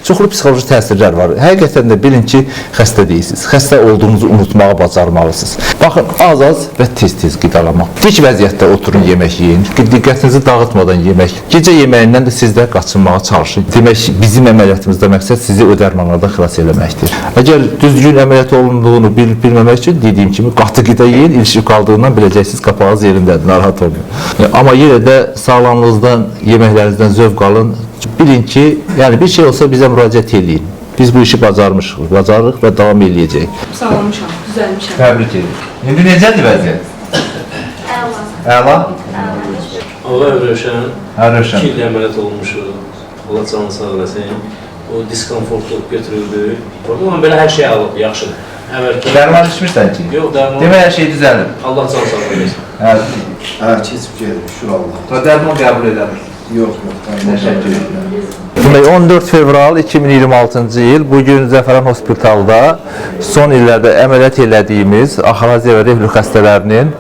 çoxlu psixoloji təsirlər var. Həqiqətən də bilin ki, xəstə deyilsiniz. Xəstə olduğunuzu unutmağı bacarmalısınız. Baxın, az-az və tez-tez qidalamaq. Dik vəziyyətdə oturun, yemək yeyin. Diqqətinizi dağıtmadan yemək. Gecə yeməyindən də siz də qaçınmağa çalışın. Demək, bizim əməliyyatımızda məqsəd sizi o dərmanlardan xilas eləməkdir. Əgər düzgün əməliyyat olunduğunu bilməmək üçün dediyim kimi qatı qida yeyin, ilişib qaldığından biləcəksiniz, qapağınız yerindədir, narahat olmayın. Amma yenə də sağlamlığınızdan, yeməklərinizdən zövq alın. Bilin ki, yəni bir şey olsa bizə müraciət edin. Biz bu işi bacarırıq və davam edəcəyik. Sağlamışam, düzəlmişəm. Təbrik edirəm. İndi necədir vəziyyət? Əla. Allah Rövşən, Rövşən. 2 il əməliyyat olmuşuq. Allah canını sağ eləsin. O diskomfortluq götürüldü. Amma belə hər şey alıb, yaxşıdır. Dərman içmirsən ki? Yox, dərman. Demək hər şey düzəlir. Allah canını sağ eləsin. Keçib gedir, şükür Allah. Dərman qəbul edəmir. Yox, təşəkkür edirəm. 14 fevral 2026-cı il bugün Zəfəran Hospitalda son illərdə əməliyyat elədiyimiz axalaziya və reflux xəstələrinin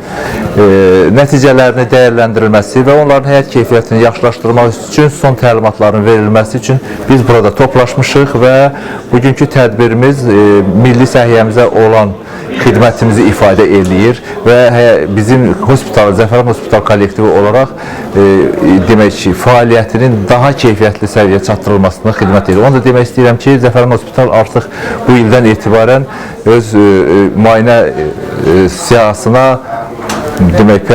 nəticələrini dəyərləndirilməsi və onların həyat keyfiyyətini yaxşılaşdırmaq üçün son təlimatların verilməsi üçün biz burada toplaşmışıq və bugünkü tədbirimiz milli səhiyyəmizə olan xidmətimizi ifadə edir və bizim hospital, Zəfəran Hospital kollektivi olaraq demək ki, fəaliyyətinin daha keyfiyyətli səviyyə çatdırılmasına xidmət edir. Onu da demək istəyirəm ki, Zəfəran Hospital artıq bu ildən etibarən öz müayinə siyahısına demək,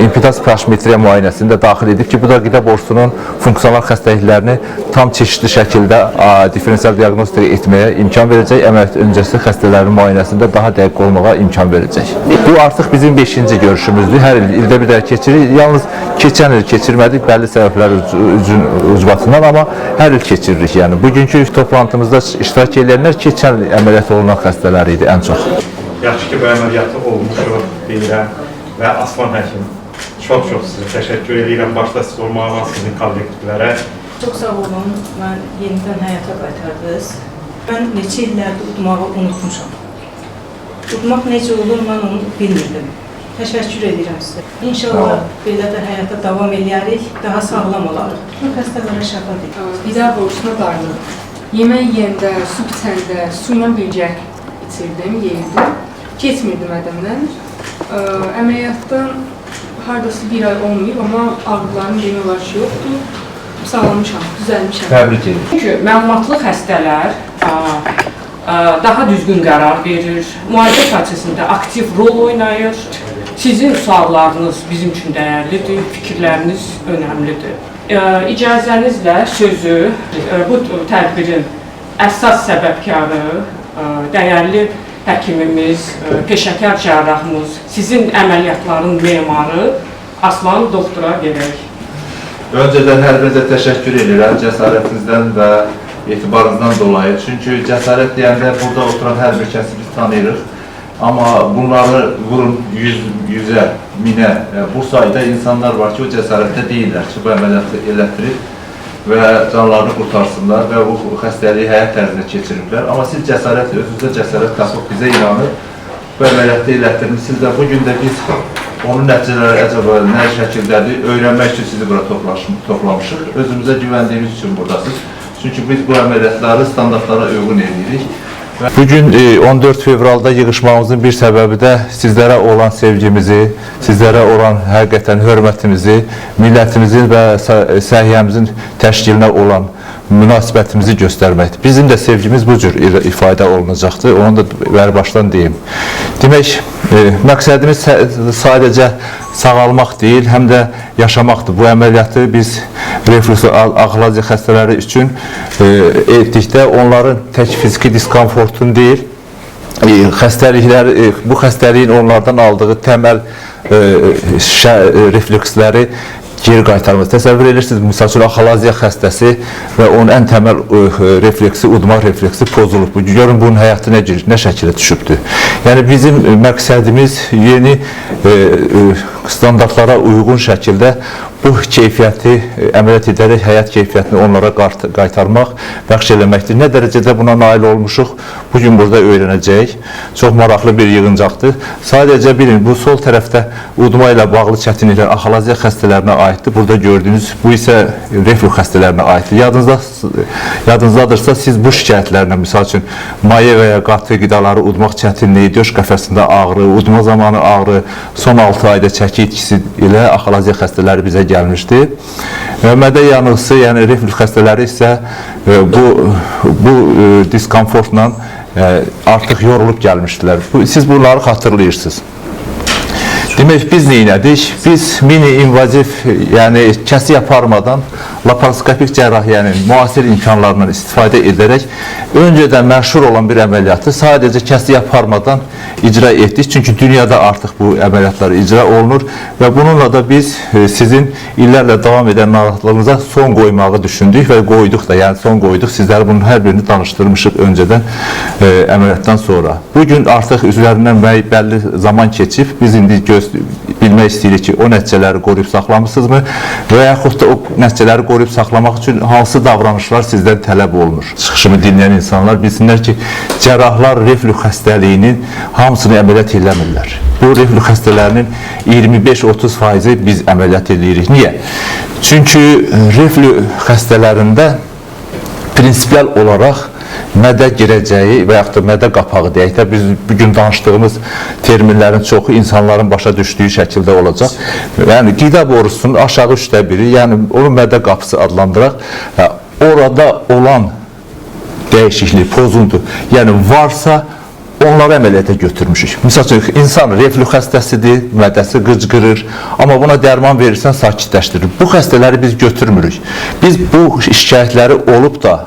impedas pH-metriya müayinəsini də daxil edib ki, bu da qida borsunun funksional xəstəliklərini tam çeşitli şəkildə diferensial diaqnostika etməyə imkan verəcək, əməliyyat öncəsi xəstələrin müayinəsində daha dəqiq olmağa imkan verəcək. Bu artıq bizim 5-ci görüşümüzdür. Hər ildə bir də keçirik. Yalnız keçən il keçirmədik bəlli səbəblər ucbatından, amma hər il keçiririk. Yəni, bugünkü toplantımızda iştirak edənlər keçən il əməliyyat olunan xəstələr idi ən çox. Yaxşı ki, bu əməliyyatı olmuşuq deyirəm və Aslan həkim çox sizə təşəkkür edirəm. Başda siz olmağa sizin kollektivlərə. Çox sağ olun, mən yenidən həyata qaytardınız. Mən neçə illərdir udmağı unutmuşam. Udmaq necə olur, mən onu bilmirdim. Təşəkkür edirəm sizə. İnşallah belə də həyata davam edərik, daha sağlam olarıq. Bu xəstələrə şəfa deyil. Qida borusuna darlıq. Yemək yeyəndə, su içəndə, su ilə birgə içirdim, yeyirdim. Keçmirdim ədəmdən. Əməliyyatdan haradası bir ay olmayıb, amma ağrıların demək olar ki, yoxdur. Sağlamışam, düzəlmişəm. Təbrik edirəm. Çünki məlumatlı xəstələr daha düzgün qərar verir, müalicə prosesində aktiv rol oynayır. Sizin suallarınız bizim üçün dəyərlidir, fikirləriniz önəmlidir. İcazənizlə sözü bu tədbirin əsas səbəbkarı, dəyərli həkimimiz, peşəkar cərrahımız, sizin əməliyyatların memarı Aslan doktora verək. Öncədən hər birinizə təşəkkür edirəm cəsarətinizdən və etibarınızdan dolayı. Çünki cəsarət deyəndə burada oturan hər bir kəsi biz tanıyırıq. Amma bunları vurun 100-ə, 1000-ə, bu sayda insanlar var ki, o cəsarətdə deyirlər ki, bu əməliyyatı elətdirib və canlarını qurtarsınlar və bu xəstəliyi həyat tərzinə keçiriblər. Amma siz cəsarət, özünüzdə cəsarət tapıb bizə inanır, bu əməliyyatı elətdirmişsiniz və bugün də biz onun nəticələri əcəba nə şəkildədir, öyrənmək üçün sizi bura toplamışıq. Özümüzə güvəndiyimiz üçün buradasınız. Çünki biz bu əməliyyatları standartlara uyğun edirik. Bugün 14 fevralda yığışmamızın bir səbəbi də sizlərə olan sevgimizi, sizlərə olan həqiqətən hörmətimizi, millətimizin və səhiyyəmizin təşkilinə olan münasibətimizi göstərməkdir. Bizim də sevgimiz bu cür ifadə olunacaqdır, onu da başdan deyim. Demək, məqsədimiz sadəcə sağalmaq deyil, həm də yaşamaqdır. Bu əməliyyatı biz reflux axalaziya xəstələri üçün etdikdə onların tək fiziki diskomfortun deyil, bu xəstəliyin onlardan aldığı təməl refleksləri geri qaytarması. Təsəvvür edirsiniz, misal üçün axalaziya xəstəsi və onun ən təməl refleksi, udmaq refleksi pozulub. Görün, bunun həyatı nə şəkilə düşübdür. Yəni, bizim məqsədimiz yeni standartlara uyğun şəkildə bu keyfiyyəti əməliyyat edərək həyat keyfiyyətini onlara qaytarmaq, bəxş eləməkdir. Nə dərəcədə buna nail olmuşuq, bugün burada öyrənəcəyik. Çox maraqlı bir yığıncaqdır. Sadəcə bilin, bu sol tərəfdə udma ilə bağlı çətinliklər axalaziya xəstələrinə aiddir. Burada gördüyünüz, bu isə reflux xəstələrinə aiddir. Yadınızdadırsa, siz bu şikayətlərlə, misal üçün, maye və ya qatı qidaları udmaq çətinliyi, döş qəfəsində ağrı, udma zamanı ağrı, son 6 ayda çəki itkisi ilə axalaziya xəstələri bizə gəlmişdi. Mədə yanıqsı, yəni reflux xəstələri isə bu diskomfortla artıq yorulub gəlmişdilər. Siz bunları xatırlayırsınız. Demək, biz neynədik? Biz mini-invaziv, yəni kəsi aparmadan laparoskopik cərrahiyyənin müasir imkanlarından istifadə edərək öncədən məşhur olan bir əməliyyatı sadəcə kəsi aparmadan icra etdik. Çünki dünyada artıq bu əməliyyatlar icra olunur və bununla da biz sizin illərlə davam edən narahatlığınıza son qoymağı düşündük və qoyduq da, yəni son qoyduq. Sizlərə bunun hər birini danışdırmışıq öncədən əməliyyatdan sonra. Bugün artıq üzlərindən bəlli zaman keçib, biz indi bilmək istəyirik ki, o nəticələri qoruyub saxlamışsınızmı və yaxud da o nəticələri qoruyub saxlamaq üçün hansı davranışlar sizdən tələb olunur? Çıxışımı dinləyən insanlar bilsinlər ki, cərrahlar reflux xəstəliyinin hamısını əməliyyat eləmirlər. Bu reflux xəstələrinin 25-30% biz əməliyyat edirik. Niyə? Çünki reflux xəstələrində prinsipial olaraq mədə girəcəyi və yaxud da mədə qapağı deyək də, biz bugün danışdığımız terminlərin çoxu insanların başa düşdüyü şəkildə olacaq. Yəni, qida borusunun aşağı 1/3, yəni onu mədə qapısı adlandıraq, orada olan dəyişiklik, pozuntu, yəni varsa, onları əməliyyata götürmüşük. Misal üçün, insan reflux xəstəsidir, mədəsi qıcqırır, amma buna dərman verirsən, sakitləşdirir. Bu xəstələri biz götürmürük. Biz bu şikayətləri olub da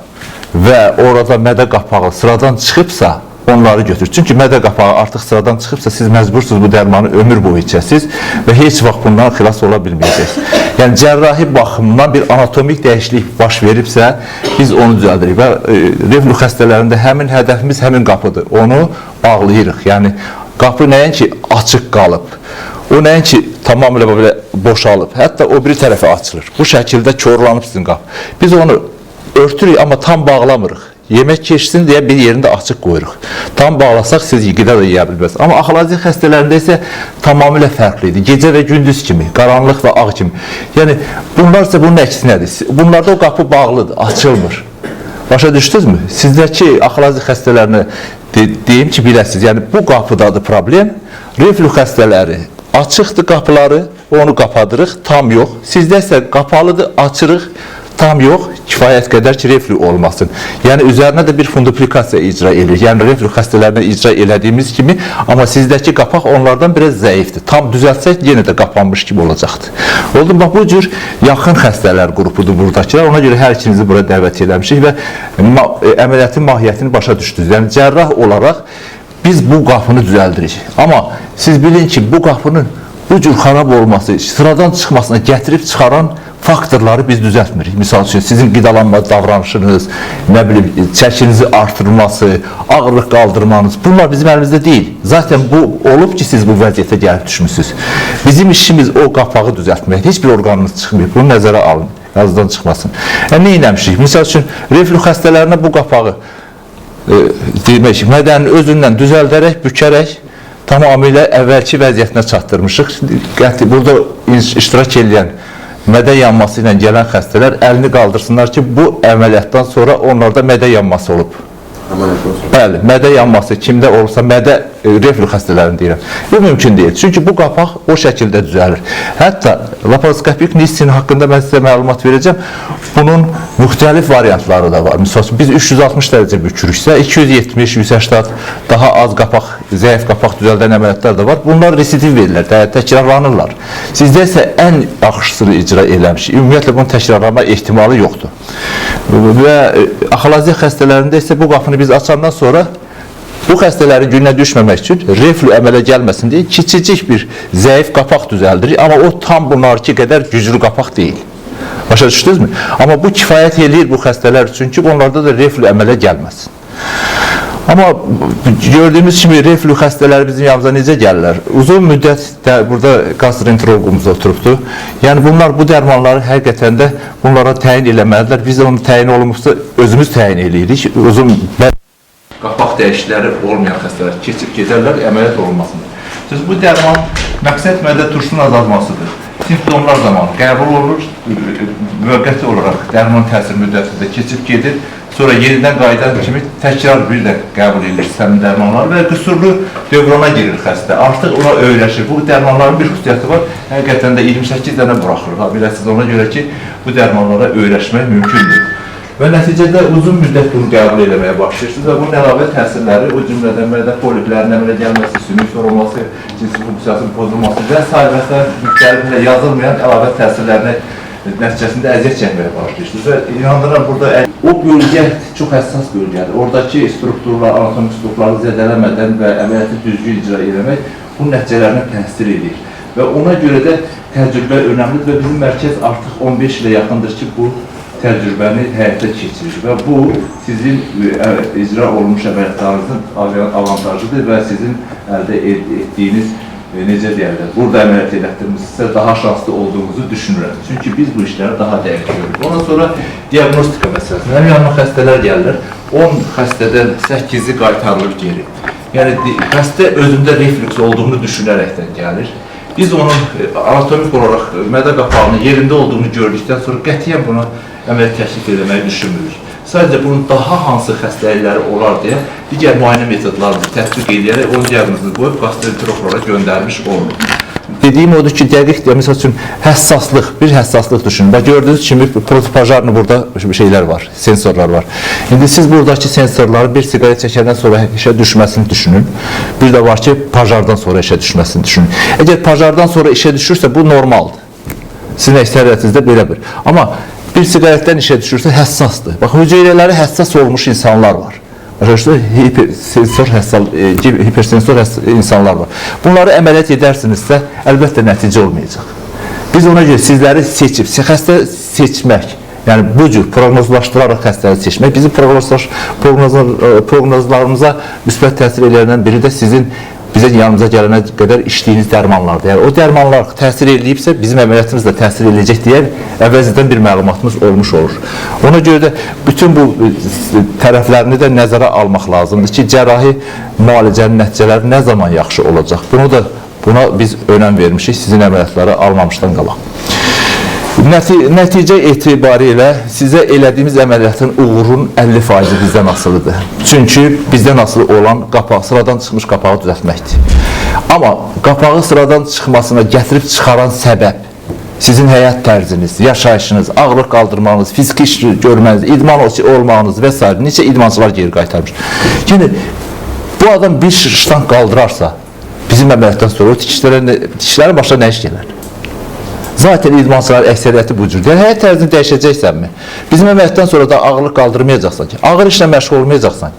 və orada mədə qapağı sıradan çıxıbsa, onları götürür. Çünki mədə qapağı artıq sıradan çıxıbsa, siz məcbursunuz bu dərmanı ömür boyu içəsiniz və heç vaxt bundan xilas ola bilməyəcəksiniz. Yəni, cərrahi baxımdan bir anatomik dəyişiklik baş veribsə, biz onu düzəldirik və reflux xəstələrində həmin hədəfimiz həmin qapıdır. Onu bağlayırıq. Yəni, qapı nəinki açıq qalıb, o nəinki tamamilə belə boşalıb, hətta o biri tərəfə açılır. Bu şəkildə korlanıb sizin qapı. Biz onu örtürük, amma tam bağlamırıq. Yemək keçsin deyə bir yerində açıq qoyuruq. Tam bağlasaq siz qida da yeyə bilməz. Amma axalaziya xəstələrində isə tamamilə fərqlidir. Gecə və gündüz kimi, qaranlıq və ağ kimi. Yəni, bunlar isə bunun əksinədir. Bunlarda o qapı bağlıdır, açılmır. Başa düşdünüzmü? Sizdəki axalaziya xəstələrini deyim ki, biləsiniz. Yəni, bu qapıdadır problem. Reflux xəstələri açıqdır qapıları, onu qapadırıq, tam yox. Sizdə isə qapalıdır, açırıq, tam yox, kifayət qədər ki, reflux olmasın. Yəni, üzərinə də bir funduplikasiya icra edilir. Yəni, reflux xəstələrinə icra elədiyimiz kimi, amma sizdəki qapaq onlardan biraz zəifdir. Tam düzəltsək, yenə də qapanmış kimi olacaqdır. Oldu, bax, bu cür yaxın xəstələr qrupudur buradakılar. Ona görə hər ikinizi bura dəvət eləmişik və əməliyyatın mahiyyətini başa düşdünüz. Yəni, cərrah olaraq biz bu qapını düzəldirik. Amma siz bilin ki, bu qapının bu cür xarab olması, sıradan çıxmasına gətirib çıxaran faktorları biz düzəltmirik. Misal üçün, sizin qidalanma davranışınız, nə bilim, çəkinizi artırması, ağırlıq qaldırmanız, bunlar bizim əlimizdə deyil. Zaten bu olub ki, siz bu vəziyyətə gəlib düşmüşsünüz. Bizim işimiz o qapağı düzəltmək. Heç bir orqanınız çıxmıyor. Bunu nəzərə alın, yazıdan çıxmasın. Nə eləmişik? Misal üçün, reflux xəstələrinə bu qapağı demək, mədənin özündən düzəldərək, bükərək, tamamilə əvvəlki vəziyyətinə çatdırmışıq. Burada iştirak edən mədə yanması ilə gələn xəstələr əlini qaldırsınlar ki, bu əməliyyatdan sonra onlarda mədə yanması olub. Bəli, mədə yanması kimdə olursa, mədə reflux xəstələrini deyirəm. Bu mümkün deyil. Çünki bu qapaq o şəkildə düzəlir. Hətta laparoskopik nissin haqqında mən sizə məlumat verəcəm. Bunun müxtəlif variantları da var. Misal biz 360 dərəcə bükürüksə, 270, 180 daha az qapaq, zəif qapaq düzəldən əməliyyatlar da var. Bunlar residiv verirlər, təkrarlanırlar. Sizdə isə ən yaxşısını icra eləmiş. Ümumiyyətlə, bunun təkrarlanma ehtimalı yoxdur. Və axalaziya xəstələrində isə bu qapını biz açandan sonra bu xəstələrin gününə düşməmək üçün reflux əmələ gəlməsin deyə kiçicik bir zəif qapaq düzəldirik. Amma o tam bunlarki qədər güclü qapaq deyil. Başa düşdünüzmü? Amma bu kifayət eləyir bu xəstələr üçün ki, onlarda da reflux əmələ gəlməsin. Amma gördüyümüz kimi reflü xəstələri bizim yanımıza necə gəlirlər? Uzun müddət burada gastroenterologumuz oturubdu. Yəni bunlar bu dərmanları həqiqətən də bunlara təyin eləməlidirlər. Biz onu təyin olunmuşsa özümüz təyin eləyirik. Uzun qapaq dəyişiklikləri olmayan xəstələr keçib gedərlər, əməliyyat olunmasıdır. Siz bu dərman məqsəd mədə turşunun azalmasıdır. Simptomlar zamanı qəbul olunur, müvəqqəti olaraq dərman təsir müddətində keçib gedir. Sonra yenidən qayıdan kimi təkrar bir də qəbul edilir həmin dərmanlar və qüsurlu dövrana girir xəstə. Artıq ona öyrəşir. Bu dərmanların bir xüsusiyyəti var. Həqiqətən də 28 dənə buraxılır. Biləsiniz ona görə ki, bu dərmanlara öyrəşmək mümkündür. Və nəticədə uzun müddət bunu qəbul eləməyə başlayırsınız və bunun əlavə təsirləri, o cümlədən mədə poliplərin əmələ gəlməsi, sümük sorulması, cinsi funksiyasının pozulması və s. müxtəlif yazılmayan əlavə təsirlərini nəticəsində əziyyət çəkməyə başlayırsınız və inandırıram burada o bölgə çox həssas bölgədir. Oradakı strukturlar, anatomik strukturları zədələmədən və əməliyyatı düzgün icra eləmək bu nəticələrinə təsir edir. Və ona görə də təcrübə önəmlidir və bizim mərkəz artıq 15 ilə yaxındır ki, bu təcrübəni həyata keçirir və bu sizin icra olunmuş əməliyyatlarınızın avantajıdır və sizin əldə etdiyiniz necə deyərlər, burada əməliyyat elətdirmişsə daha şanslı olduğunuzu düşünürəm. Çünki biz bu işləri daha dəqiq görürük. Ondan sonra diagnostika məsələsi. Mənim yanıma xəstələr gəlirlər, 10 xəstədən 8-i qaytarılır geri. Yəni, xəstə özündə reflüks olduğunu düşünərəkdən gəlir. Biz onun anatomik olaraq mədə qapağının yerində olduğunu gördükdən sonra qətiyyən buna əməliyyat təklif eləməyi düşünmürük. Sadəcə bunun daha hansı xəstəlikləri olar deyə digər müayinə metodlarını tətbiq edərək onun diaqnozunu qoyub gastroenteroloqlara göndərmiş olunur. Dediyim odur ki, dəqiq deyə, misal üçün, bir həssaslıq düşünün. Və gördüyünüz kimi protopajarlı burada şeylər var, sensorlar var. İndi siz buradakı sensorları bir siqaret çəkəndən sonra işə düşməsini düşünün. Bir də var ki, pajardan sonra işə düşməsini düşünün. Əgər pajardan sonra işə düşürsə, bu normaldır. Sizin əksəriyyətinizdə belə bir. Amma bir siqaretdən işə düşürsə həssasdır. Bax, hüceyrələri həssas olmuş insanlar var. Hipersensor insanlar var. Bunları əməliyyat edərsinizsə, əlbəttə nəticə olmayacaq. Biz ona görə sizləri seçib, xəstə seçmək, yəni bu cür proqnozlaşdıraraq xəstələri seçmək, bizim proqnozlarımıza müsbət təsir edənlərdən biri də sizin bizə yanımıza gələnə qədər içdiyiniz dərmanlardır. Yəni, o dərmanlar təsir edilibsə, bizim əməliyyatımız da təsir ediləcək deyə əvvəlcədən bir məlumatımız olmuş olur. Ona görə də bütün bu tərəflərini də nəzərə almaq lazımdır ki, cərrahi müalicənin nəticələri nə zaman yaxşı olacaq? Buna biz önəm vermişik sizin əməliyyatları almamışdan qabaq. Nəticə etibarilə sizə elədiyimiz əməliyyatın uğurun 50% bizdən asılıdır. Çünki bizdən asılı olan sıradan çıxmış qapağı düzəltməkdir. Amma qapağı sıradan çıxmasına gətirib çıxaran səbəb sizin həyat tərziniz, yaşayışınız, ağırlıq qaldırmanız, fiziki iş görməniz, idman olmağınız və s. Neçə idmançılar geri qaytarmış. Yəni, bu adam bir şişdan qaldırarsa, bizim əməliyyatdan sonra o tikişlərin başına nə iş gələr? Zaten idmançılar əksəriyyəti bu cür. Yəni, həyat tərzini dəyişəcəksənmi? Bizim əməliyyatdan sonra da ağırlıq qaldırmayacaqsan ki, ağır işlə məşğul olmayacaqsan.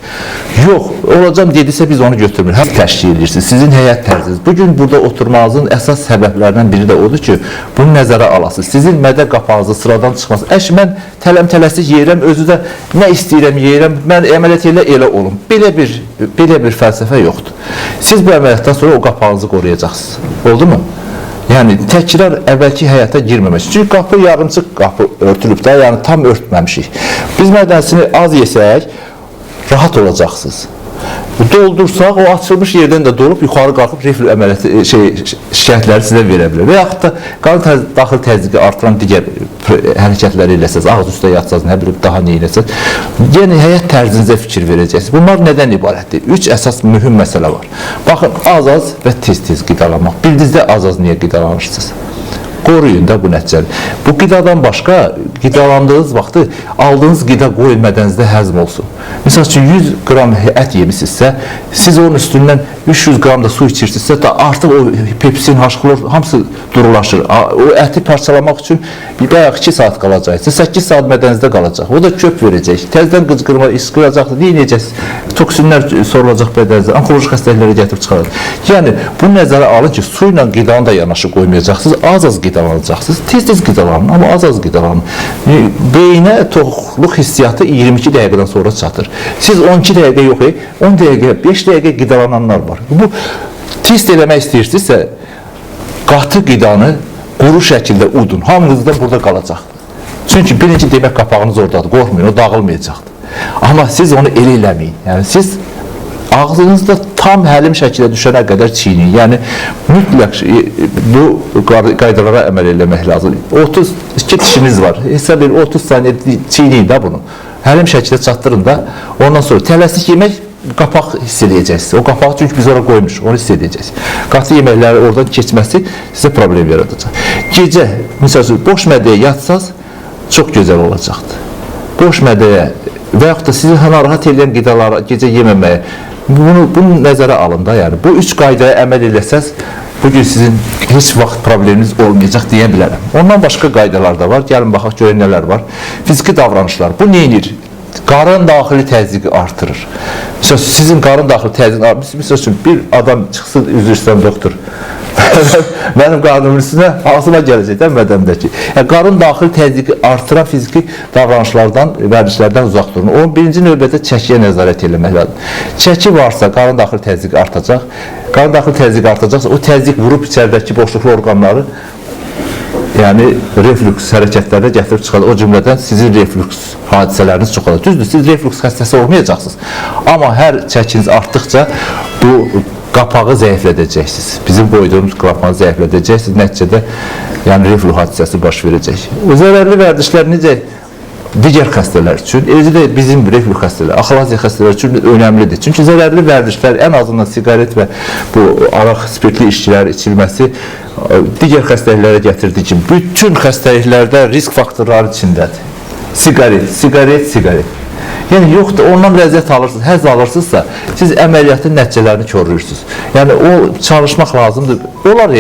Yox, olacam dedisə biz onu götürmürük. Həm təşkil edirsiniz, sizin həyat tərziniz. Bugün burada oturmağınızın əsas səbəblərindən biri də odur ki, bunu nəzərə alasınız. Sizin mədə qapağınızı sıradan çıxması. Mən tələm-tələsik yeyirəm, özü də nə istəyirəm, yeyirəm, mən əməliyyat elə olum. Belə bir fəlsəfə yoxdur. Siz bu əməliyyatdan sonra o qapağınızı qoruyacaqsınız. Oldu mu? Yəni, təkrar əvvəlki həyata girməmək. Çünki qapı yarımçıq qapı örtülüb də, yəni tam örtməmişik. Biz mədənisini az yesək, rahat olacaqsınız. Doldursaq, o açılmış yerdən də dolub, yuxarı qalxıb reflü əməliyyatı şikayətləri sizə verə bilər. Və yaxud da qan daxil təzyiqi artıran digər hərəkətləri eləsəz, ağız üstə yatsaz, nə bilib daha nə eləsəz, yəni həyat tərzinizə fikir verəcəksiniz. Bunlar nədən ibarətdir? 3 əsas mühüm məsələ var. Baxın, az-az və tez-tez qidalanmaq. Bildinizdə az-az niyə qidalanırsınız? Qoruyun da bu nəticəni. Bu qidadan başqa, qidalandığınız vaxtı aldığınız qida qoyun mədənizdə həzm olsun. Misal üçün 100 qram ət yemişsinizsə, siz onun üstündən 300 qram da su içirsinizsə, artıq o pepsin, haşqlor hamısı durulaşır. O əti parçalamaq üçün bayaq 2 saat qalacaqsa, 8 saat mədənizdə qalacaq. O da köp verəcək. Təzdən qıcqırma, isqıracaq, deyinəcəksiniz. Toksinlər sorulacaq bədənizdə, onkoloji xəstəlikləri gətirib çıxaracaq. Yəni, bu nəzərə alın ki, su ilə qidanı da yanaşı qoymayacaqsınız, az-az qida qidalanacaqsınız. Tez-tez qidalanın, amma az-az qidalanın. Beyinə toxluq hissiyatı 22 dəqiqədən sonra çatır. Siz 12 dəqiqə yox, 10 dəqiqə, 5 dəqiqə qidalananlar var. Bu test eləmək istəyirsinizsə, qatı qidanı quru şəkildə udun. Hamınız da burada qalacaq. Çünki birinci demək qapağınız oradadır, qorxmayın, o dağılmayacaqdır. Amma siz onu elə eləməyin. Yəni siz ağzınızda tam həlim şəkildə düşənə qədər çiğneyin. Yəni mütləq bu qaydalara əməl eləmək lazım. 32 dişiniz var. Hesab edin 30 saniyə çiğneyin də bunu. Həlim şəkildə çatdırın da. Ondan sonra tələsik yemək qapaq hiss edəcəksiniz. O qapağı çünki biz oraya qoymuşuq, onu hiss edəcəksiniz. Qatı yeməkləri oradan keçməsi sizə problem yaradacaq. Gecə, məsələn, boş mədəyə yatsaz çox gözəl olacaqdır. Boş mədəyə və yaxud da sizi narahat edən qidaları gecə yeməməyə bunu nəzərə alın da, yəni bu 3 qaydaya əməl eləsəz bugün sizin heç vaxt probleminiz olmayacaq deyə bilərəm. Ondan başqa qaydalar da var. Gəlin baxaq görək nələr var. Fiziki davranışlar. Bu nə edir? Qarın daxili təzyiqi artırır. Məsələn, sizin qarın daxili təzyiqi artırır. Məsələn üçün bir adam çıxsın, üzr istəyirəm doktor. Mənim qarnımın üstünə ağzıma gələcəkdən bədəndəki. Yəni, qarın daxili təzyiqi artıran fiziki davranışlardan, vərdişlərdən uzaq durun. Onun birinci növbədə çəkiyə nəzarət eləmək lazım. Çəki varsa qarın daxili təzyiqi artacaq. Qarın daxili təzyiqi artacaqsa o təzyiq vurub içəridəki boşluqlu orqanları yəni reflüks hərəkətlərdə gətirib çıxarır. O cümlədən sizin reflüks hadisələriniz çoxalır. Düzdür, siz reflüks xəstəsi olmayacaqsınız. Amma hər çəkiniz artdıqca bu qapağı zəiflədəcəksiniz. Bizim qoyduğumuz qapağı zəiflədəcəksiniz. Nəticədə yəni reflüks hadisəsi baş verəcək. Zərərli vərdişlər necə? Digər xəstələr üçün, eləcə də bizim reflüks xəstələr, axalaziya xəstələr üçün önəmlidir. Çünki zərərli vərdişlər, ən azından siqaret və bu araq, spirtli içkilər içilməsi digər xəstəliklərə gətirdiyi kimi bütün xəstəliklərdə risk faktorları içindədir. Siqaret. Yəni yoxdur, ondan ləzzət alırsınız, həzz alırsınızsa, siz əməliyyatın nəticələrini koruyursunuz. Yəni o çalışmaq lazımdır. Olar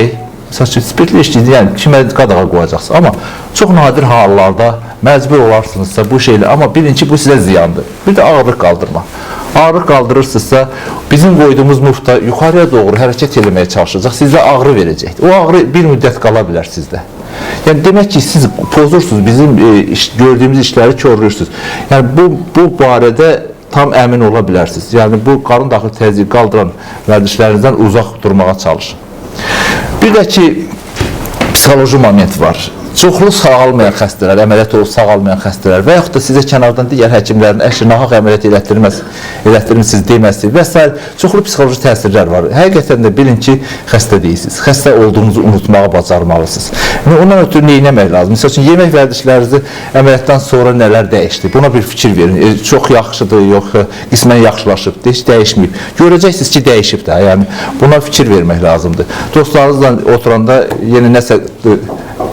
spirtli içkini, yəni kimə qadağa qoyacaqsınız. Amma çox nadir hallarda məcbur olarsınızsa bu şeylə, amma birinci bu sizə ziyandır. Bir də ağırlıq qaldırma. Ağırlıq qaldırırsınızsa, bizim qoyduğumuz mufta yuxarıya doğru hərəkət eləməyə çalışacaq, sizə ağrı verəcəkdir. O ağrı bir müddət qala bilər sizdə. Yəni demək ki, siz pozursunuz, bizim gördüyümüz işləri koruyursunuz. Yəni bu barədə tam əmin ola bilərsiniz. Yəni bu qarın daxili təzyiqi qaldıran vərdişlərinizdən uzaq durmağa çalışın. Bir də ki, psixoloji moment var. Çoxlu sağalmayan xəstələr, əməliyyat olub sağalmayan xəstələr və yaxud da sizə kənardan digər həkimlərin əşli nahaq əməliyyat elətdirmişsiniz deməsi və s. çoxlu psixoloji təsirlər var. Həqiqətən də bilin ki, xəstə deyilsiniz. Xəstə olduğunuzu unutmağı bacarmalısınız. Ondan ötürü nə etmək lazım? Məsəl üçün, yemək vərdişlərinizi əməliyyatdan sonra nələr dəyişdi? Buna bir fikir verin. Çox yaxşıdır, yox, qismən yaxşılaşıb, heç dəyişməyib. Görəcəksiniz ki, dəyişib də. Yəni, buna fikir vermək lazımdır. Dostlarınızla oturanda yenə nəsə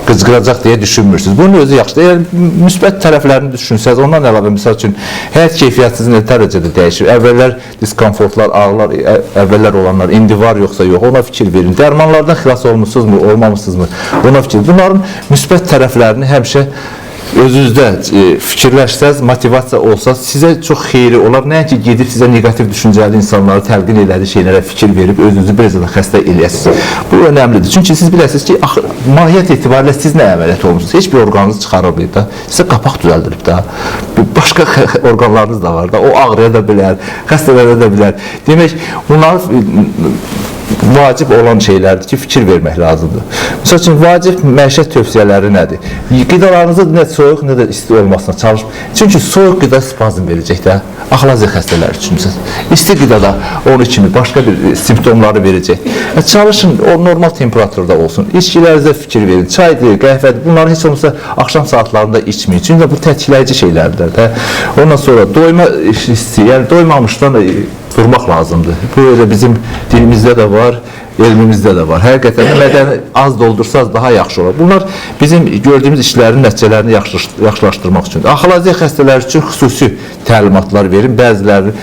qıcqıracaq deyə düşünmürsünüz. Bunun özü yaxşıdır. Əgər müsbət tərəflərini düşünsəz, ondan əlavə, misal üçün, həyat keyfiyyətsizin nə dərəcədə dəyişir? Əvvəllər diskomfortlar, ağrılar, əvvəllər olanlar, indi var yoxsa yox, ona fikir verin. Dərmanlardan xilas olmuşsunuzmu, olmamışsınızmı? Ona fikir. Bunların müsbət tərəflərini həmişə özünüzdə fikirləşsəz, motivasiya olsa, sizə çox xeyri olar. Nəinki gedib sizə negativ düşüncəli insanları təlqin elədiyi şeylərə fikir verib, özünüzü bir zaman xəstə eləyəsiniz. Bu önəmlidir. Çünki siz biləsiniz ki, mahiyyət etibarilə siz nə əməliyyat olmuşsunuz? Heç bir orqanınız çıxarılmayıb da, sizə qapaq düzəldilib da. Başqa orqanlarınız da var da, o ağrıya da bilər, xəstələrə də bilər. Demək, bunlar vacib olan şeylərdir ki, fikir vermək lazımdır. Məsəl üçün, vacib məişət tövsiyələri nədir? Qidalarınızı nə soyuq, nə də isti olmasına çalışın. Çünki soyuq qida spazm verəcək də, axalaziya xəstələri üçün. İsti qidada onun kimi başqa bir simptomları verəcək. Çalışın, o normal temperaturda olsun. İçkilərinizə fikir verin. Çaydır, qəhvədir, bunları heç olmasa axşam saatlarında içməyin. Çünki bu tətkiləyici şeylərdir də. Ondan sonra doyma hissi, yəni doymamışdan durmaq lazımdır. Bu elə bizim dilimizdə də var, elmimizdə də var. Həqiqətən mədəni az doldursaz daha yaxşı olur. Bunlar bizim gördüyümüz işlərin nəticələrini yaxşılaşdırmaq üçün. Axalaziya xəstələri üçün xüsusi təlimatlar verin. Bəziləri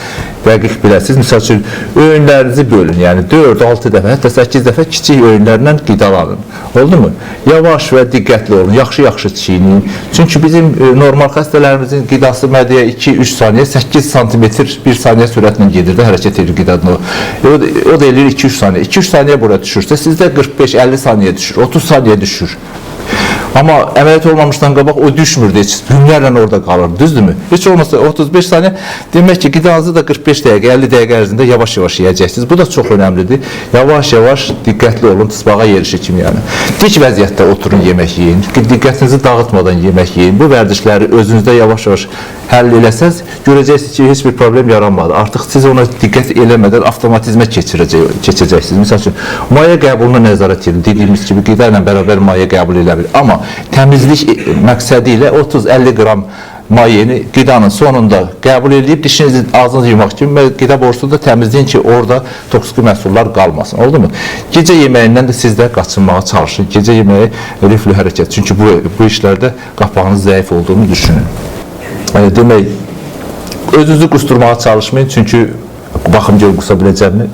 dəqiq biləsiniz. Misal üçün, öğünlərinizi bölün. Yəni 4-6 dəfə, hətta 8 dəfə kiçik öğünlərlə qidalanın. Oldu mu? Yavaş və diqqətli olun. Yaxşı-yaxşı çiğneyin. Çünki bizim normal xəstələrimizin qidası mədəyə 2-3 saniyə, 8 sm 1 saniyə sürətlə gedir də, hərəkət edir qidanı. O da eləyir 2-3 saniyə. 2-3 saniyə bura düşürsə, sizdə 45-50 saniyə düşür, 30 saniyə düşür. Amma əməliyyat olmamışdan qabaq o düşmürdü heç. Günlərlə orada qalırdı, düzdürmü? Heç olmasa 35 saniyə demək ki, qidanızı da 45 dəqiqə, 50 dəqiqə ərzində yavaş-yavaş yeyəcəksiniz. Bu da çox önəmlidir. Yavaş-yavaş diqqətli olun, tısbağa yerişi kimi yəni. Dik vəziyyətdə oturun, yemək yeyin. Diqqətinizi dağıtmadan yemək yeyin. Bu vərdişləri özünüzdə yavaş-yavaş həll eləsəz, görəcəksiniz ki, heç bir problem yaranmadı. Artıq siz ona diqqət eləmədən avtomatizmə keçəcəksiniz. Misal üçün, maye qəbuluna nəzarət edin. Dediyimiz kimi, qida ilə bərabər maye qəbul edə bilir. Amma təmizlik məqsədi ilə 30-50 qram mayeni qidanın sonunda qəbul edib dişinizi, ağzınızı yumaq kimi qida borusunu da təmizləyin ki, orada toksik məhsullar qalmasın. Oldu mu? Gecə yeməyindən də siz də qaçınmağa çalışın. Gecə yeməyi rifli hərəkət. Çünki bu işlərdə qapağınız zəif olduğunu düşünün. Demək, özünüzü qusturmağa çalışmayın. Çünki baxım gör qusa biləcəmini,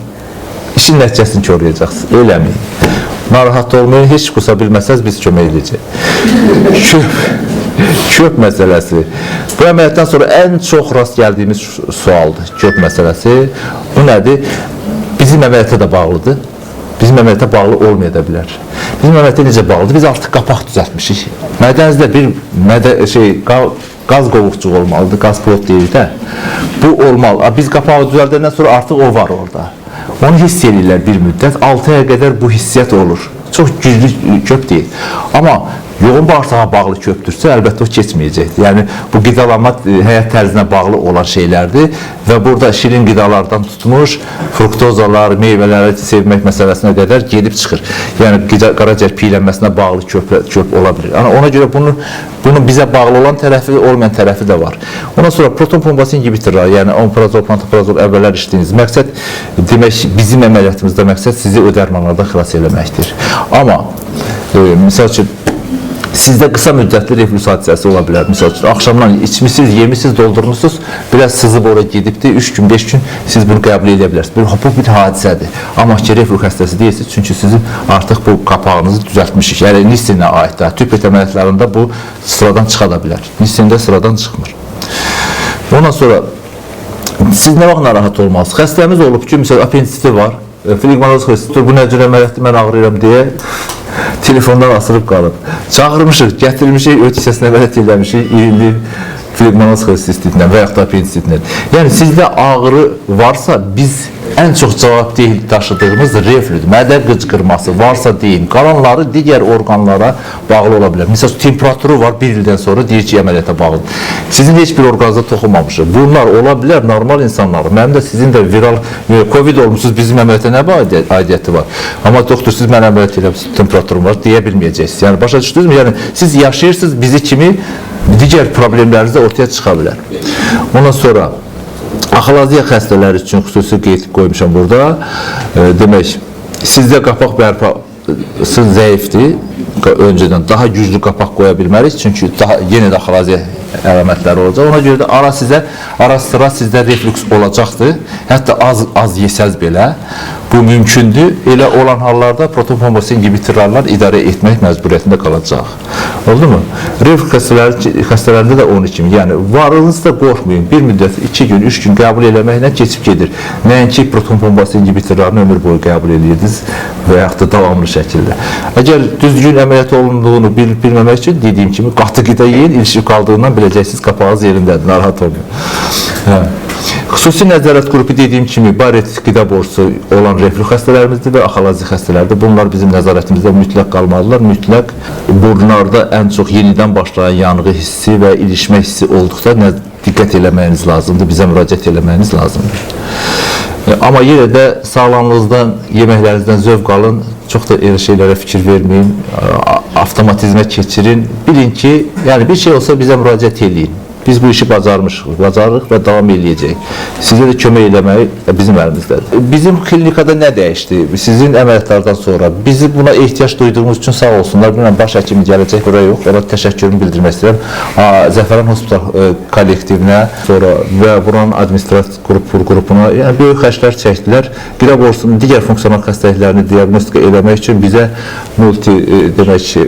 işin nəticəsini koruyacaqsınız. Eləməyin. Narahat olmayın, heç qusa bilməsəz biz kömək edəcək. Köp məsələsi. Bu əməliyyatdan sonra ən çox rast gəldiyimiz sualdır. Köp məsələsi. Bu nədir? Bizim əməliyyata da bağlıdır. Bizim əməliyyata bağlı olmaya da bilər. Bizim əməliyyata necə bağlıdır? Biz artıq qapaq düzəltmişik. Mədənizdə bir qaz qovuqcuq olmalıdır. Qaz plot deyil də. Bu olmalı. Biz qapağı düzəldəndən sonra artıq o var orada. Onu hiss edirlər bir müddət. 6 aya qədər bu hissiyyat olur. Çox güclü köp deyil. Amma yoğun bağırsağa bağlı köpdürsə, əlbəttə o keçməyəcəkdir. Yəni, bu qidalanma həyat tərzinə bağlı olan şeylərdir və burada şirin qidalardan tutmuş, fruktozalar, meyvələri sevmək məsələsinə qədər gedib çıxır. Yəni, qaraciyər piylənməsinə bağlı köp ola bilir. Ona görə bunun bizə bağlı olan tərəfi, olmayan tərəfi də var. Ondan sonra proton pompası inhibitorlar, yəni omeprazol, pantoprazol əvvəllər içdiyiniz məqsəd, demək, bizim əməliyyatımızda məqsəd sizi o dərmanlardan xilas eləməkdir. Amma, misal üçün, sizdə qısa müddətli reflüks hadisəsi ola bilər. Misal üçün, axşamdan içmişsiniz, yemişsiniz, doldurmuşsuz, biraz sızıb oraya gedibdir, 3 gün, 5 gün siz bunu qəbul edə bilərsiniz. Bu bir hadisədir. Amma ki, reflüks xəstəsi deyirsiniz, çünki sizin artıq bu qapağınızı düzəltmişik. Yəni, Nissinə aiddir. Tüp əməliyyatlarında bu sıradan çıxa da bilər. Nissində sıradan çıxmır. Ondan sonra, siz nə vaxt narahat olmalısınız? Xəstəmiz olub ki, misal, apendisiti var, flegmanoz xəstəsi, bu nə cür əməliyyatdır, mən ağrıyıram deyə telefondan asılıb qalıb. Çağırmışıq, gətirmişik, öt hissəsini əməliyyat eləmişik, iri flegmanoz xəstəsindən və yaxud da apendisitindən. Yəni, sizdə ağrı varsa, biz ən çox cavabdeh daşıdığımız reflüdür. Mədə qıcqırması varsa deyin, qalanları digər orqanlara bağlı ola bilər. Misal, temperaturu var, bir ildən sonra deyir ki, əməliyyata bağlıdır. Sizin heç bir orqanıza toxunmamışıq. Bunlar ola bilər normal insanlar. Mənim də sizin də viral, COVID olmuşsunuz, bizim əməliyyata nə aidiyyəti var. Amma doktor, siz mən əməliyyat eləmişsiniz, temperaturum var, deyə bilməyəcəksiniz. Yəni, başa düşdünüzmü? Yəni, siz yaşayırsınız, bizi kimi digər problemləriniz də ortaya çıxa bilər. Ondan sonra, axalaziya xəstələri üçün xüsusi qeyd qoymuşam burada. Demək, sizdə qapaq bərpası zəifdir. Öncədən daha güclü qapaq qoya bilmərik. Çünki yenə də axalaziya əlamətləri olacaq. Ona görə də ara sıra sizdə reflüks olacaqdır. Hətta az yesəz belə bu mümkündür. Elə olan hallarda proton pompası inhibitorlarla idarə etmək məcburiyyətində qalacaq. Oldu mu? Reflüks xəstələrində də onun kimi. Yəni, varlığınızda qorxmayın. Bir müddət, 2 gün, 3 gün qəbul eləməklə keçib gedir. Nəinki proton pompası inhibitorlarını ömür boyu qəbul edirdiniz və yaxud da davamlı şəkildə. Əgər düzgün əməliyyat olunduğunu bilməmək üçün dediyim kimi qatı qida yeyin, ilişib qaldığından biləcəksiniz, qapağınız yerindədir, narahat olmayın. Xüsusi nəzarət qrupu dediyim kimi baret qida borusu olan reflüks xəstələrimizdir və axalaziya xəstələrdir. Bunlar bizim nəzarətimizdə mütləq qalmalıdırlar. Mütləq burnlarda ən çox yenidən başlayan yanğı hissi və ilişmə hissi olduqda diqqət eləməyiniz lazımdır, bizə müraciət eləməyiniz lazımdır. Amma yenə də sağlamlığınızdan, yeməklərinizdən zövq alın, çox da elə şeylərə fikir verməyin, avtomatizmə keçirin. Bilin ki, yəni bir şey olsa bizə müraciət eləyin. Biz bu işi bacarırıq və davam eləyəcəyik. Sizə də kömək eləmək bizim əlimizdədir. Bizim klinikada nə dəyişdi? Sizin əməliyyatlardan sonra bizi buna ehtiyac duyduğumuz üçün sağ olsunlar. Bilməm, baş həkimi gələcək, buraya yox. Ona təşəkkürümü bildirmək istəyirəm. Zəfəran Hospital kollektivinə sonra və buranın administrativ qrupuna böyük xərclər çəkdilər. Qida borusunun digər funksional xəstəliklərini diaqnostika eləmək üçün bizə demək ki,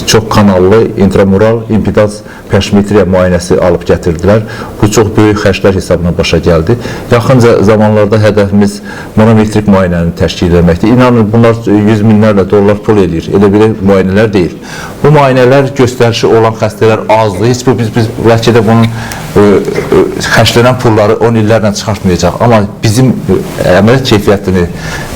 çox kanallı intramural impedans perşmetriya müayinəsi alıb çıxarıb gətirdilər. Bu çox böyük xərclər hesabına başa gəldi. Yaxın zamanlarda hədəfimiz manometrik müayinəni təşkil etməkdir. İnanın, bunlar yüz minlərlə dollar pul eləyir. Elə belə müayinələr deyil. Bu müayinələr göstərişi olan xəstələr azdır. Heç biz bəlkə də bunun xərclənən pulları 10 illərlə çıxartmayacaq. Amma bizim əməliyyat keyfiyyətini,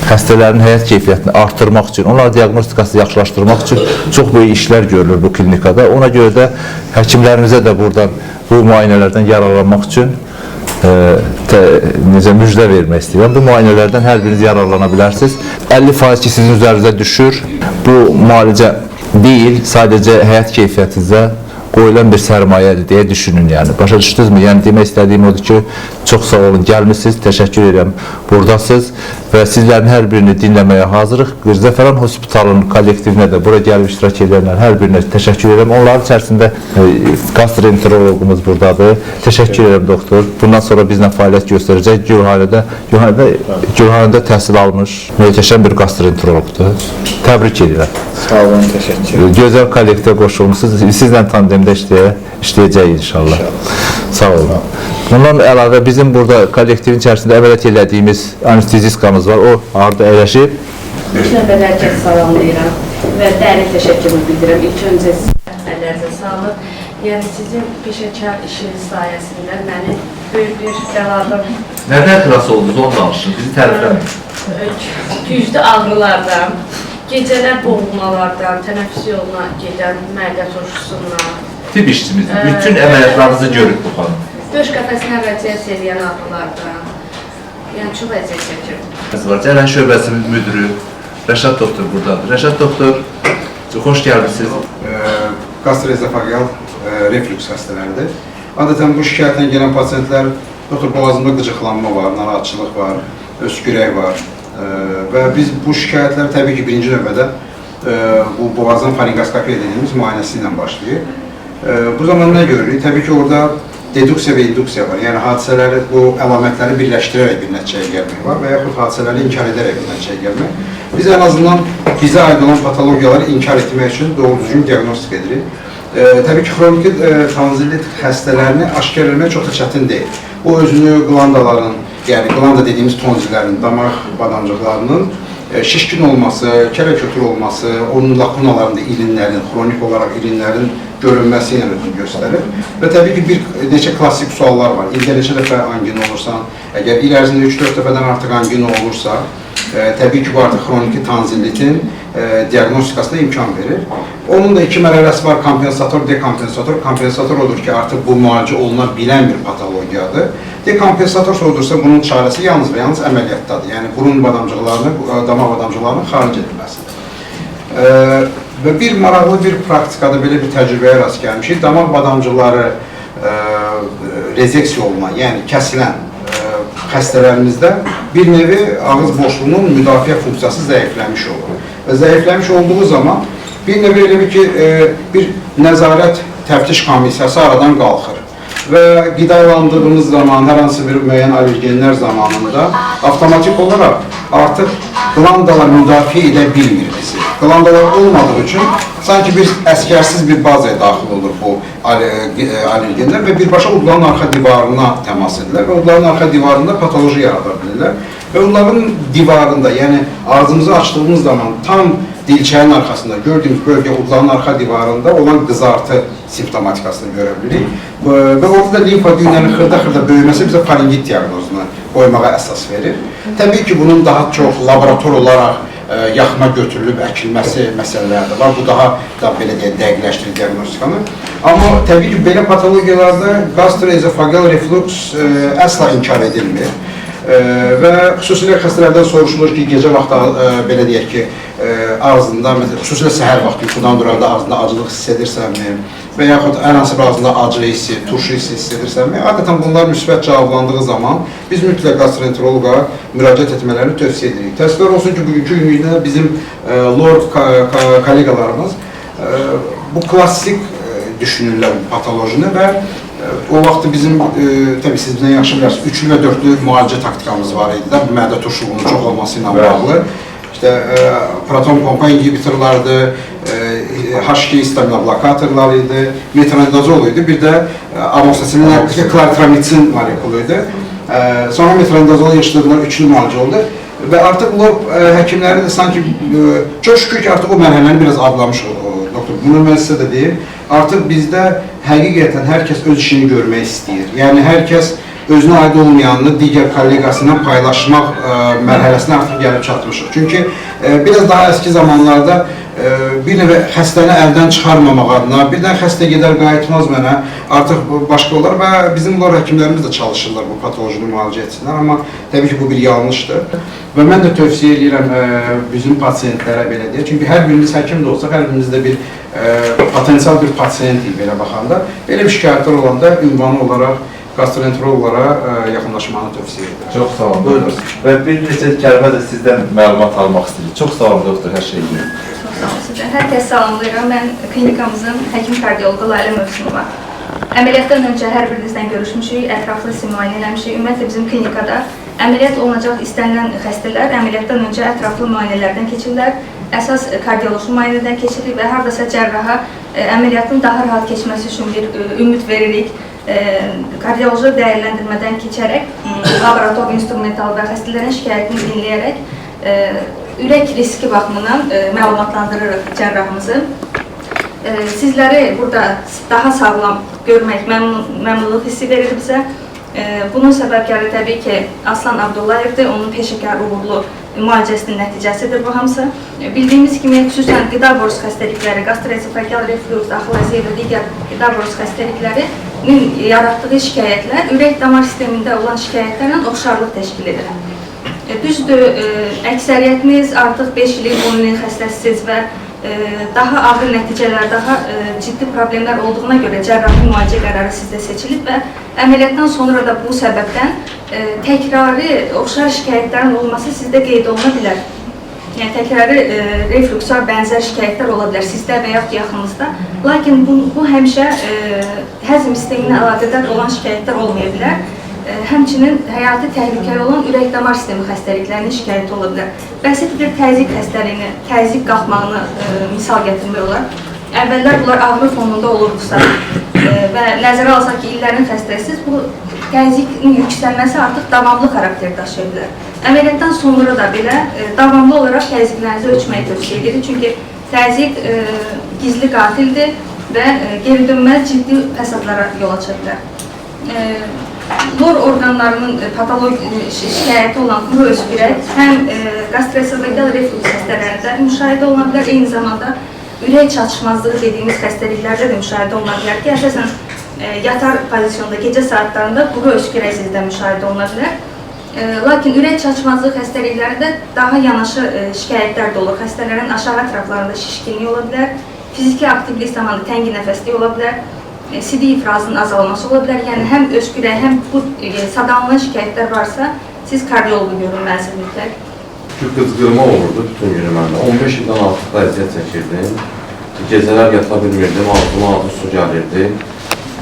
xəstələrin həyat keyfiyyətini artırmaq üçün, onların diaqnostikasını yaxşılaşdırmaq üçün çox böyük işlər görülür bu klinikada. Ona görə də həkimlərimizə də buradan bu müayinələrdən yararlanmaq üçün müjdə vermək istəyirəm. Bu müayinələrdən hər biriniz yararlana bilərsiniz. 50% ki, sizin üzərinizə düşür. Bu müalicə deyil, sadəcə həyat keyfiyyətinizə qoyulan bir sərmayədir deyə düşünün, yəni. Başa düşdünüzmü? Yəni demək istədiyim odur ki, çox sağ olun, gəlmişsiniz, təşəkkür edirəm, buradasınız və sizlərin hər birini dinləməyə hazırıq. Zəfəran Hospitalının kollektivinə də, bura gəlib iştirak edənlər hər birinə təşəkkür edirəm. Onların içərisində gastroenterologumuz buradadır. Təşəkkür edirəm, doktor. Bundan sonra bizlə fəaliyyət göstərəcək. Gülhanədə təhsil almış, möhtəşəm bir gastroenterologdur. Təbrik edirəm. Sağ olun, təşəkkür. Gözəl kollektivə qoşulmuşsunuz. Sizlə tandemdə işləyəcək inşallah. Sağ olun. Bundan əlavə bizim burada kollektivin içərisində əməliyyat elədiyimiz anesteziskamız var. O harada əyləşib? İlk növbədə hər kəsi salamlayıram və dərin təşəkkürümü bildirirəm. İlk öncə əllərinizə sağlıq. Yəni sizin peşəkar işiniz sayəsində məni böyük bir bəladan, Nədən xilas oldunuz? Onu danışın. Bizi tərifləmin. güclü ağrılardan, gecələr boğulmalardan, tənəffüs yoluna gedən mədə turşusundan, Tibb işçimizdir. Bütün əməliyyatlarınızı görüb bu xanım. döş qəfəsinə radiasiya edən ağrılardan, yəni çox əziyyət çəkirəm. Cərrah şöbəsinin müdürü Rəşad doktor buradadır. Rəşad doktor, xoş gəlmişsiniz. Gastroezofageal reflüks xəstələridir. Adətən bu şikayətlə gələn pasientlər, doktor, boğazımda qıcıqlanma var, narahatçılıq var, öskürək var və biz bu şikayətlər təbii ki, birinci növbədə bu boğazın faringoskopiya dediyimiz müayinəsi ilə başlayır. Bu zaman nə görürük? Təbii ki, orada deduksiya və induksiya var. Yəni, hadisələri, bu əlamətləri birləşdirərək bir nəticəyə gəlmək var və yaxud hadisələri inkar edərək bir nəticəyə gəlmək. Biz ən azından bizə aid olan patologiyaları inkar etmək üçün doğru düzgün diaqnostik edirik. Təbii ki, xroniki tanzilit xəstələrini aşkar etmək çox da çətin deyil. O özünü qlandaların, yəni qlanda dediyimiz tonzillərin, damaq badamcıqlarının şişkin olması, kərə-kötür olması, onun lakunalarında ilinlərin, xronik olaraq ilinlərin görünməsi ilə özünü göstərir. Və təbii ki, bir neçə klassik suallar var. İldə neçə dəfə angin olursan, əgər il ərzində 3-4 dəfədən artıq angin olursa, təbii ki, bu artıq xroniki tanzilitin diaqnostikasına imkan verir. Onun da iki mərhələsi var, kompensator, dekompensator. Kompensator odur ki, artıq bu müalicə oluna bilən bir patologiyadır. Dekompensator olursa bunun çarəsi yalnız və yalnız əməliyyatdadır. Yəni, burun badamcıqlarını, damaq badamcıqlarının xaric edilməsidir. Və bir maraqlı bir praktikada belə bir təcrübəyə rast gəlmişik. Damaq badamcıqları rezeksiya olunan, yəni kəsilən xəstələrimizdə bir nevi ağız boşluğunun müdafiə funksiyası zəifləmiş olur. Və zəifləmiş olduğu zaman bir nevi elə ki, bir nəzarət təftiş komissiyası aradan qalxır. Və qidalandığımız zaman, hər hansı bir müəyyən allergenlər zamanında avtomatik olaraq artıq qlandalar müdafiə edə bilmir bizi. Qlandalar olmadığı üçün sanki bir əskərsiz bir bazaya daxil olur bu allergenlər və birbaşa udların arxa divarına təmas edirlər və udların arxa divarında patoloji yarada bilirlər. Və onların divarında, yəni ağzımızı açdığımız zaman tam dilçəyin arxasında gördüyümüz bölgə udların arxa divarında olan qızartı simptomatikasını görə bilirik. Və orada da limfa düyünlərinin xırda-xırda böyüməsi bizə faringit diaqnozunu qoymağa əsas verir. Təbii ki, bunun daha çox laborator olaraq yaxına götürülüb əkilməsi məsələləri də var. Bu daha belə dəqiqləşdirir diaqnostikanı. Amma təbii ki, belə patologiyalarda gastroezofageal reflux əsla inkar edilmir. Və xüsusilə xəstələrdən soruşulur ki, gecə vaxtı belə deyək ki, ağzında, xüsusilə səhər vaxtı yuxudan duranda ağzında acılıq hiss edirsənmi və yaxud hər hansı bir ağzında acı hissi, turşu hissi hiss edirsənmi? Adətən bunlar müsbət cavablandığı zaman biz mütləq gastroenteroloqa müraciət etmələrini tövsiyə edirik. Təəssüflər olsun ki, bugünkü gündə bizim lord kollegalarımız bu klassik düşünürlər patolojini və o vaxtı bizim, təbii siz bizdən yaxşı bilərsiniz, 3-lü və 4-lü müalicə taktikamız var idi də, bu mədə turşuluğunun çox olması ilə bağlı. işte proton pompa inhibitorlardı, H2 histamin blokatorlarıydı, metronidazol idi, bir de amoxicillin klaritramitsin molekuluydu. Sonra metronidazolu yaşadılar, üçlü müalicə oldu. Və artıq bunlar həkimləri də sanki çox şükür ki, artıq o mərhələni biraz adlamış doktor. Bunu mən sizə də deyim. Artıq bizdə həqiqətən hər kəs öz işini görmək istəyir. Yəni hər kəs özünə aid olmayanını digər kolleqasıyla paylaşmaq mərhələsinə artıq gəlib çatmışıq. Çünki biraz daha eski zamanlarda bir növə xəstəni əldən çıxarmamaq adına, birdən xəstə gedər, qayıtmaz mənə, artıq başqa olar və bizim bunlar həkimlərimiz də çalışırlar bu patolojini müalicə etsinlər, amma təbii ki, bu bir yanlışdır. Və mən də tövsiyə edirəm bizim pasiyentlərə belə deyək, çünki hər birimiz həkim də olsaq, hər birimizdə bir potensial bir pasiyentik belə baxanda, belə bir şikayətlər olanda ünvanı olaraq gastroenterologlara yaxınlaşmanı tövsiyə edirəm. Çox sağ olun. Buyurun. Və bir neçə kəlmə də sizdən məlumat almaq istəyirik. Çox sağ olun doktor, hər şey iyi. Çox sağ olun sizə. Hər kəs salamlayıram. Mən klinikamızın həkim kardioloqu Layla Mövsümova. Əməliyyatdan öncə hər birinizdən görüşmüşük, ətraflı sizi müayinə eləmişik. Ümumiyyətlə bizim klinikada əməliyyat olunacaq istənilən xəstələr əməliyyatdan öncə ətraflı müayinələrdən keçirlər. Əsas kardioloji müayinədən keçirik və hardasa cərraha əməliyyatın daha rahat keçməsi üçün bir ümid veririk. Kardioloji dəyərləndirmədən keçərək, laborator, instrumental və xəstələrin şikayətini dinləyərək ürək riski baxımından məlumatlandırırıq cərrahımızı. Sizləri burada daha sağlam görmək məmnunluq hissi verir bizə. Bunun səbəbkarı təbii ki, Aslan Abdullayevdir, onun peşəkar uğurlu müalicəsinin nəticəsidir bu hamısı. Bildiyimiz kimi, xüsusən qida borusu xəstəlikləri, gastroesofagel reflux, daxil əziyyət və digər qida borusu xəstəliklərinin yaratdığı şikayətlər ürək damar sistemində olan şikayətlərlə oxşarlıq təşkil edir. Düzdür, əksəriyyətiniz artıq 5 illik, 10 illik xəstəsiz və daha ağır nəticələr, daha ciddi problemlər olduğuna görə cərrahi müalicə qərarı sizdə seçilib və əməliyyatdan sonra da bu səbəbdən təkrarı oxşar şikayətlərin olması sizdə qeyd oluna bilər. Yəni, təkrarı refluksa bənzər şikayətlər ola bilər sizdə və yaxud yaxınızda. Lakin bu həmişə həzm sisteminə əlaqədar olan şikayətlər olmaya bilər. Həmçinin həyati təhlükəli olan ürək damar sistemi xəstəliklərinin şikayəti ola bilər. Bəsit bir təzyiq xəstəliyini, təzyiq qalxmağını misal gətirmək olar. Əvvəllər bunlar ağrı fonunda olurdusa və nəzərə alsaq ki, illərin xəstəsiz, bu təzyiqin yüksəlməsi artıq davamlı xarakter daşıya bilər. Əməliyyatdan sonra da belə davamlı olaraq təzyiqlərinizi ölçməyi tövsiyə edirik. Çünki təzyiq gizli qatildir və geri dönməz ciddi fəsadlara yol aça bilər. Lor orqanlarının patoloji şikayəti olan quru öskürək həm gastroesofagel reflux xəstələrində müşahidə oluna bilər, eyni zamanda ürək çatışmazlığı dediyimiz xəstəliklərdə də müşahidə oluna bilər ki, əsasən yatar pozisyonda gecə saatlarında quru öskürək sizdə müşahidə oluna bilər. Lakin ürək çatışmazlığı xəstəliklərində daha yanaşı şikayətlər də olur. Xəstələrin aşağı ətraflarında şişkinlik ola bilər, fiziki aktivlik zamanı təngi nəfəslik ola bilər, CD ifrazının azalması ola bilər. Yəni, həm öskürək, həm bu sadallanan şikayətlər varsa, siz kardiologu görünməlisiniz mütləq. Qızqırma olurdu bütün günü məndə. 15 ildən artıq əziyyət çəkirdim. Gecələr yata bilmirdim, ağzıma su gəlirdi.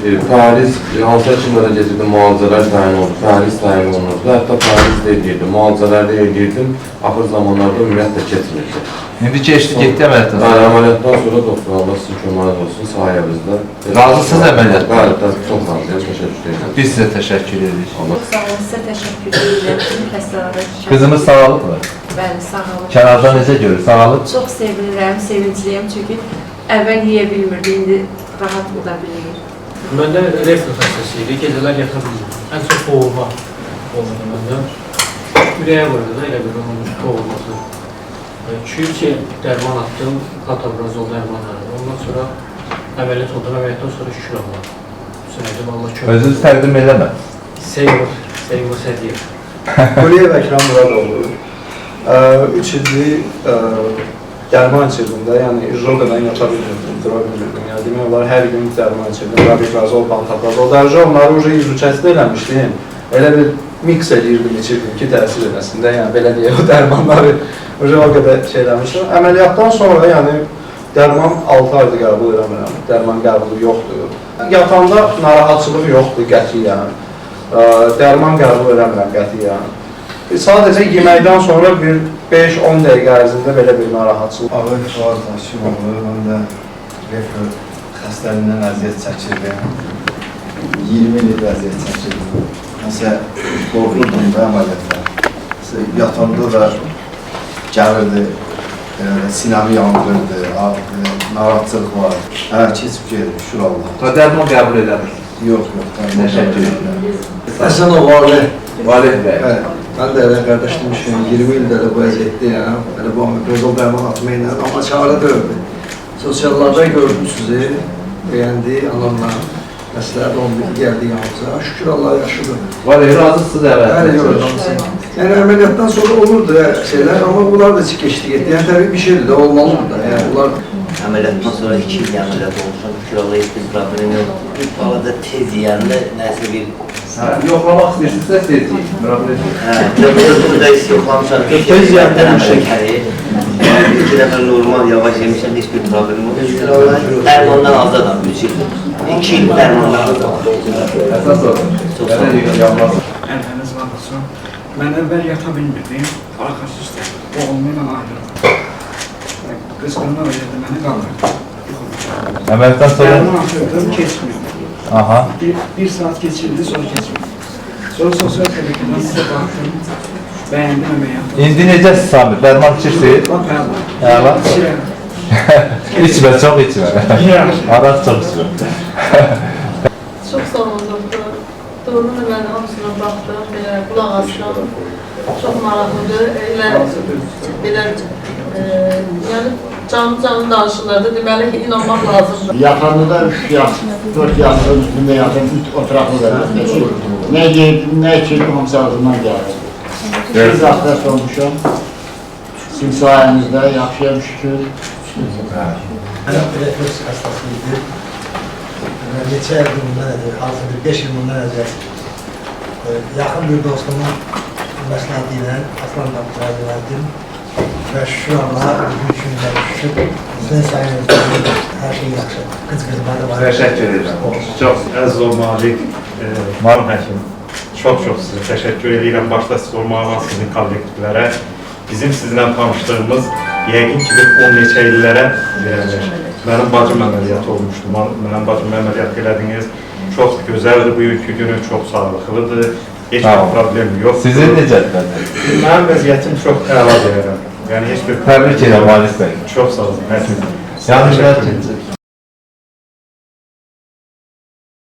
Fəhriz, hansı həkimlərə gedirdim, müalicələr təyin oldu, fəhriz təyin olunurdu. Hətta fəhriz də edirdim, müalicələr də edirdim. Axır zamanlarda ümumiyyətlə keçmirdi. İndi keçdi, getdi əməliyyatdan sonra? Əməliyyatdan sonra doktor Allah sizin köməyiniz olsun, sayəvizdə. Razısınız əməliyyatdan? Bəli, çox razıyam, təşəkkür edirəm. Biz sizə təşəkkür edirik. Sağ olun, sizə təşəkkür edirəm. Xəstələrə Qızımız sağalıb mı? Bəli, sağalıb. Kənardan necə görür? Sağalıb? Çox sevinirəm, sevincliyəm çünki əvvəl yeyə bilmirdi, indi rahat uda bilir. Məndə reflux xəstəsiydi, gecələr yata bilmirdim. Ən çox boğulma olmadı məndə. Ürəyə vurdu da elə bir onun boğulması. 2-3 dərman atdım, katabrazol dərmanları. Ondan sonra əməliyyat oldum, əməliyyatdan sonra şükür Allah. Sünədim Allah kömək. Özünüz təqdim eləmə. Seymur Sədiyev. Quliyev Əkrəm Muradoğlu. 3 illik dərman içirdim də, yəni İjroqadan yata bilmirdim, dura bilmirdim. Yəni demək olar, hər gün dərman içirdim, rabitrazol, pantaprazol. Dərəcə onları uca izlükəsində eləmişdim. Elə bir mix eləyirdim, içirdim ki, təsir edəsin də, yəni belə deyək, o dərmanları uca o qədər şey eləmişdim. Əməliyyatdan sonra, yəni dərman 6 ayda qəbul eləmirəm, dərman qəbulu yoxdur. Yatanda narahatçılıq yoxdur qətiyyən, dərman qəbul eləmirəm qətiyyən. Sadəcə yeməkdən sonra bir 5-10 dəqiqə ərzində belə bir narahatçılıq. Ağır Fuad Haşimoğlu, mən də reflü xəstəliyindən əziyyət çəkirdim. 20 il əziyyət çəkirdim. Nəsə qorxurdum da əməliyyatda. Yatanda da gəlirdi, sinəmi yandırırdı, narahatçılıq var. Keçib gedir, şükür Allah. Dərman qəbul edəmir. Yox, Təşəkkür edirəm. Həsən o Valih. Valih bəy. Mən də elə qardaş demişəm, 20 ildə də bu əziyyətdəyəm. Elə bu amiprazol dərman atma ilə, amma çare dövdü. Sosiallarda gördüm sizi, beğendi, anamla. Məsləhət 11 gəldi yanımıza. Şükür Allah yaşıdır. Valih, razısınız əvvəl. Bəli, yox. Yəni əməliyyatdan sonra olurdu şeylər, amma bunlar da keçdi getdi. Yəni təbii bir şeydir də, olmalıdır da. Yəni bunlar Əməliyyatdan sonra 2 il əməliyyat olmuşam. Şükür Allah heç bir problem yoxdur. Bir balada tez yiyəndə nəsə bir... Yoxlamaq istəyirsinizsə tez yiyin. Problem yox. Burada hiç yoxlamışam. Tez yiyəndə İki dəfə normal, yavaş yemişəm, heç bir problem yoxdur. Şükür Allah, dərmandan azadam 3 il. 2 il dərmandan azadam. Əsas olsun. Əlhəniz var olsun. Mən əvvəl yata bilmirdim. Arxası üstə. Oğlumla ayrıldım. Qızqınlar öyrədi məni qaldırdı. Əməliyyatdan sonra... Dərman atırdım, keçmiyordu. Aha. Bir saat keçirdi, sonra keçmiyordu. Sonra sosial şəbəkədən sizə baxdım. Bəyəndim əməliyyatı. İndi necəsiz Samir? Dərman içirsiniz? Əla. İçmə, çox içmə. Araq çox içmə. Çox sağ olun doktor. Doğrudan mən hamısına baxdım, belə qulaq asdım. Çox maraqlıdır. Belə yəni canlı danışırlar da deməli ki, inanmaq lazımdır. Yatanda da 3 yaş, 4 yaşın üstündə yatan oturaqlı verir. Nə yedim, nə içirdim, hamısı ağzından gəlir. Bir zaxtlar olmuşam. Sizin sayənizdə yaxşıyam şükür. Mən refleks xəstəsiydim. Neçə il bundan ədir, hazırdır 5 il bundan ədir. Yaxın bir dostumun məsləhəti ilə Aslandan müraciət və şükür Allah, bugün üçün şükür. Sizin sayənizdə hər şey yaxşı. Qız-qızları var. Təşəkkür edirəm. Çox. Əziz ol Malik, Marum həkim, çox sizə təşəkkür edirəm. Başda siz olmağa sizin kollektivlərə. Bizim sizinlə tanışdığımız yəqin ki, 10 neçə illərə mənim bacım əməliyyatı olmuşdu. Mənim bacım əməliyyat elədiniz. Çox gözəldir bugünkü günü, çox sağlıqlıdır. Heç bir problem yox. Sizin necədir? Mənim vəziyyətim çox əla deyərəm. Yəni heç bir... Təbrik edirəm Valih bəy. Çox sağ olun. Yəni